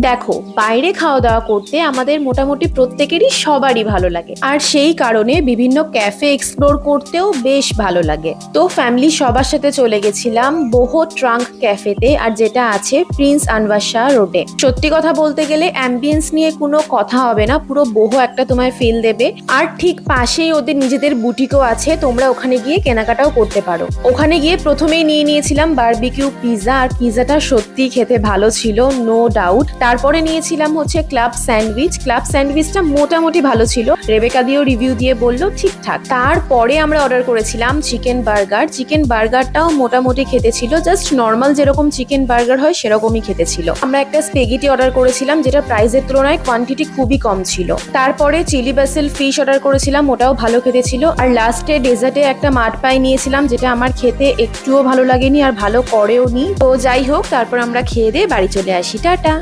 দেখো, বাইরে খাওয়া দাওয়া করতে আমাদের মোটামুটি প্রত্যেকেরই সবারই ভালো লাগে, আর সেই কারণে বিভিন্ন ক্যাফে এক্সপ্লোর করতেও বেশ ভালো লাগে। তো ফ্যামিলি সবার সাথে চলে গেছিলাম বোহো ট্রাঙ্ক ক্যাফেতে, আর যেটা আছে প্রিন্স আনভার শাহ রোডে। সত্যি কথা বলতে গেলে অ্যাম্বিয়েন্স নিয়ে কোনো কথা হবে না, পুরো বোহো একটা তোমায় ফিল দেবে। আর ঠিক পাশেই ওদের নিজেদের বুটিকও আছে, তোমরা ওখানে গিয়ে কেনাকাটাও করতে পারো। ওখানে গিয়ে প্রথমেই নিয়েছিলাম বারবিকিউ পিৎজা, আর পিৎজাটা সত্যি খেতে ভালো ছিল, নো ডাউট। তারপরে নিয়েছিলাম হচ্ছে ক্লাব স্যান্ডউইচটা মোটামুটি ভালো ছিল, রেবেকা দিয়েও রিভিউ দিয়ে বললো ঠিকঠাক। তারপরে আমরা অর্ডার করেছিলাম চিকেন বার্গারটাও মোটামুটি খেতে ছিল, জাস্ট নর্মাল যেরকম চিকেন বার্গার হয় সেরকমই খেতে ছিল। আমরা একটা স্পেগেটি অর্ডার করেছিলাম, যেটা প্রাইসের তুলনায় কোয়ান্টিটি খুবই কম ছিল। তারপরে চিলি বাসিল ফিশ অর্ডার করেছিলাম, ওটাও ভালো খেতে ছিল। আর লাস্টে ডেজার্টে একটা মাড পাই নিয়েছিলাম, যেটা আমার খেতে একটুও ভালো লাগেনি আর ভালো করেও নি। তো যাই হোক, তারপর আমরা খেয়ে দিয়ে বাড়ি চলে আসি। টাটা।